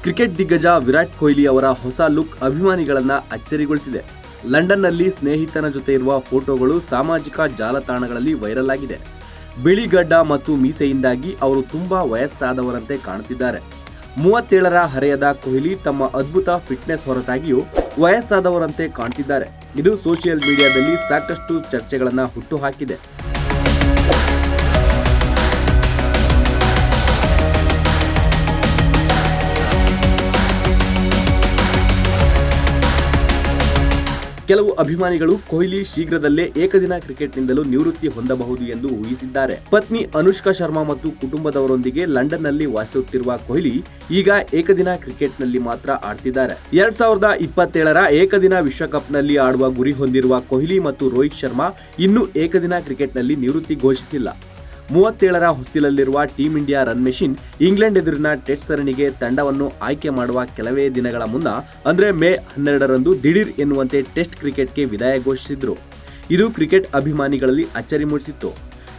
Cricket ದಿಗ್ಗಜ ವಿರಾಟ್ ಕೊಹ್ಲಿ ಅವರ ಹೊಸ ಲುಕ್ ಅಭಿಮಾನಿಗಳನ್ನ ಅಚ್ಚರಿಗೊಳಿಸಿದೆ. ಲಂಡನ್ನಲ್ಲಿ ಸ್ನೇಹಿತನ ಜೊತೆ ಇರುವ ಫೋಟೋಗಳು ಸಾಮಾಜಿಕ ಜಾಲತಾಣಗಳಲ್ಲಿ ವೈರಲ್ ಆಗಿದೆ. ಬಿಳಿ ಗಡ್ಡ ಮತ್ತು ಮೀಸೆಯಿಂದಾಗಿ ಅವರು ತುಂಬಾ ವಯಸ್ಸಾದವರಂತೆ ಕಾಣುತ್ತಿದ್ದಾರೆ. 37ರ ಹರೆಯದ ಕೊಹ್ಲಿ ತಮ್ಮ ಅದ್ಭುತ ಫಿಟ್ನೆಸ್ ಹೊರತಾಗಿಯೂ ವಯಸ್ಸಾದವರಂತೆ ಕಾಣ್ತಿದ್ದಾರೆ. ಇದು ಸೋಷಿಯಲ್ ಮೀಡಿಯಾದಲ್ಲಿ ಸಾಕಷ್ಟು ಚರ್ಚೆಗಳನ್ನು ಹುಟ್ಟುಹಾಕಿದೆ. ಕೆಲವು ಅಭಿಮಾನಿಗಳು ಕೊಹ್ಲಿ ಶೀಘ್ರದಲ್ಲೇ ಏಕದಿನ ಕ್ರಿಕೆಟ್ನಿಂದಲೂ ನಿವೃತ್ತಿ ಹೊಂದಬಹುದು ಎಂದು ಊಹಿಸಿದ್ದಾರೆ. ಪತ್ನಿ ಅನುಷ್ಕಾ ಶರ್ಮಾ ಮತ್ತು ಕುಟುಂಬದವರೊಂದಿಗೆ ಲಂಡನ್ನಲ್ಲಿ ವಾಸಿಸುತ್ತಿರುವ ಕೊಹ್ಲಿ ಈಗ ಏಕದಿನ ಕ್ರಿಕೆಟ್ನಲ್ಲಿ ಮಾತ್ರ ಆಡ್ತಿದ್ದಾರೆ. 2027ರ ಏಕದಿನ ವಿಶ್ವಕಪ್ನಲ್ಲಿ ಆಡುವ ಗುರಿ ಹೊಂದಿರುವ ಕೊಹ್ಲಿ ಮತ್ತು ರೋಹಿತ್ ಶರ್ಮಾ ಇನ್ನೂ ಏಕದಿನ ಕ್ರಿಕೆಟ್ನಲ್ಲಿ ನಿವೃತ್ತಿ ಘೋಷಿಸಿಲ್ಲ. 37ರ ಹೊಸ್ತಿಲಲ್ಲಿರುವ team India run machine England ಎದುರಿನ ಟೆಸ್ಟ್ ಸರಣಿಗೆ ತಂಡವನ್ನು ಆಯ್ಕೆ ಮಾಡುವ ಕೆಲವೇ ದಿನಗಳ ಮುನ್ನ ಅಂದ್ರೆ ಮೇ 12ರಂದು ದಿಢೀರ್ ಎನ್ನುವಂತೆ ಟೆಸ್ಟ್ ಕ್ರಿಕೆಟ್ಗೆ ವಿದಾಯ ಘೋಷಿಸಿದ್ರು. ಇದು ಕ್ರಿಕೆಟ್ ಅಭಿಮಾನಿಗಳಲ್ಲಿ ಅಚ್ಚರಿ ಮೂಡಿಸಿತ್ತು.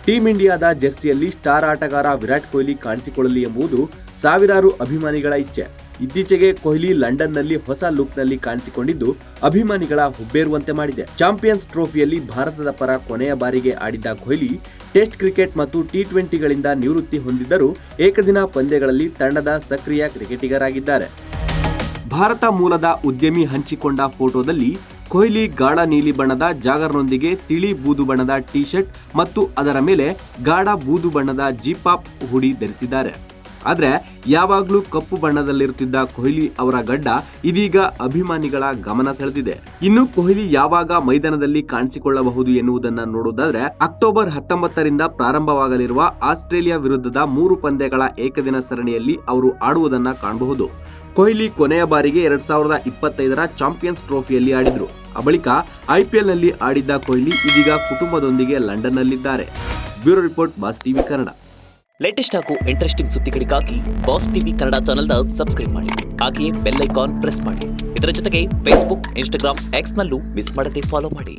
ಟೀಂ ಇಂಡಿಯಾದ ಜೆರ್ಸಿಯಲ್ಲಿ ಸ್ಟಾರ್ ಆಟಗಾರ ವಿರಾಟ್ ಕೊಹ್ಲಿ ಕಾಣಿಸಿಕೊಳ್ಳಲಿ ಎಂಬುದು ಸಾವಿರಾರು ಅಭಿಮಾನಿಗಳ ಇಚ್ಛೆ. ಇತ್ತೀಚೆಗೆ ಕೊಹ್ಲಿ ಲಂಡನ್ನಲ್ಲಿ ಹೊಸ ಲುಕ್ನಲ್ಲಿ ಕಾಣಿಸಿಕೊಂಡಿದ್ದು ಅಭಿಮಾನಿಗಳ ಹುಬ್ಬೇರುವಂತೆ ಮಾಡಿದೆ. ಚಾಂಪಿಯನ್ಸ್ ಟ್ರೋಫಿಯಲ್ಲಿ ಭಾರತದ ಪರ ಕೊನೆಯ ಬಾರಿಗೆ ಆಡಿದ್ದ ಕೊಹ್ಲಿ ಟೆಸ್ಟ್ ಕ್ರಿಕೆಟ್ ಮತ್ತು ಟಿ20ಗಳಿಂದ ನಿವೃತ್ತಿ ಹೊಂದಿದ್ದರೂ ಏಕದಿನ ಪಂದ್ಯಗಳಲ್ಲಿ ತಂಡದ ಸಕ್ರಿಯ ಕ್ರಿಕೆಟಿಗರಾಗಿದ್ದಾರೆ. ಭಾರತ ಮೂಲದ ಉದ್ಯಮಿ ಹಂಚಿಕೊಂಡ ಫೋಟೋದಲ್ಲಿ ಕೊಹ್ಲಿ ಗಾಢ ನೀಲಿ ಬಣ್ಣದ ಜಾಗರ್ನೊಂದಿಗೆ ತಿಳಿ ಬೂದು ಬಣ್ಣದ ಟಿ ಶರ್ಟ್ ಮತ್ತು ಅದರ ಮೇಲೆ ಗಾಢ ಬೂದು ಬಣ್ಣದ ಜಿಪಾಪ್ ಹುಡಿ ಧರಿಸಿದ್ದಾರೆ. ಆದ್ರೆ ಯಾವಾಗ್ಲೂ ಕಪ್ಪು ಬಣ್ಣದಲ್ಲಿರುತ್ತಿದ್ದ ಕೊಹ್ಲಿ ಅವರ ಗಡ್ಡ ಇದೀಗ ಅಭಿಮಾನಿಗಳ ಗಮನ ಸೆಳೆದಿದೆ. ಇನ್ನು ಕೊಹ್ಲಿ ಯಾವಾಗ ಮೈದಾನದಲ್ಲಿ ಕಾಣಿಸಿಕೊಳ್ಳಬಹುದು ಎನ್ನುವುದನ್ನ ನೋಡುವುದಾದ್ರೆ ಅಕ್ಟೋಬರ್ 19ರಿಂದ ಪ್ರಾರಂಭವಾಗಲಿರುವ ಆಸ್ಟ್ರೇಲಿಯಾ ವಿರುದ್ಧದ 3 ಪಂದ್ಯಗಳ ಏಕದಿನ ಸರಣಿಯಲ್ಲಿ ಅವರು ಆಡುವುದನ್ನ ಕಾಣಬಹುದು. ಕೊಹ್ಲಿ ಕೊನೆಯ ಬಾರಿಗೆ 2025ರ ಚಾಂಪಿಯನ್ಸ್ ಟ್ರೋಫಿಯಲ್ಲಿ ಆಡಿದ್ರು. ಆ ಬಳಿಕ IPL ನಲ್ಲಿ ಆಡಿದ್ದ ಕೊಹ್ಲಿ ಇದೀಗ ಕುಟುಂಬದೊಂದಿಗೆ ಲಂಡನ್ನಲ್ಲಿದ್ದಾರೆ. Bureau report, boss TV Kannada. Latest ಹಾಗೂ ಇಂಟ್ರೆಸ್ಟಿಂಗ್ ಸುದ್ದಿಗಳಿಗಾಗಿ ಬಾಸ್ ಟಿವಿ ಕನ್ನಡ ಚಾನೆಲ್ನ ಸಬ್ಸ್ಕ್ರೈಬ್ ಮಾಡಿ. ಹಾಗೆಯೇ ಬೆಲ್ ಐಕಾನ್ ಪ್ರೆಸ್ ಮಾಡಿ. ಇದರ ಜೊತೆಗೆ ಫೇಸ್ಬುಕ್, ಇನ್ಸ್ಟಾಗ್ರಾಮ್, ಎಕ್ಸ್ನಲ್ಲೂ ಮಿಸ್ ಮಾಡದೆ ಫಾಲೋ ಮಾಡಿ.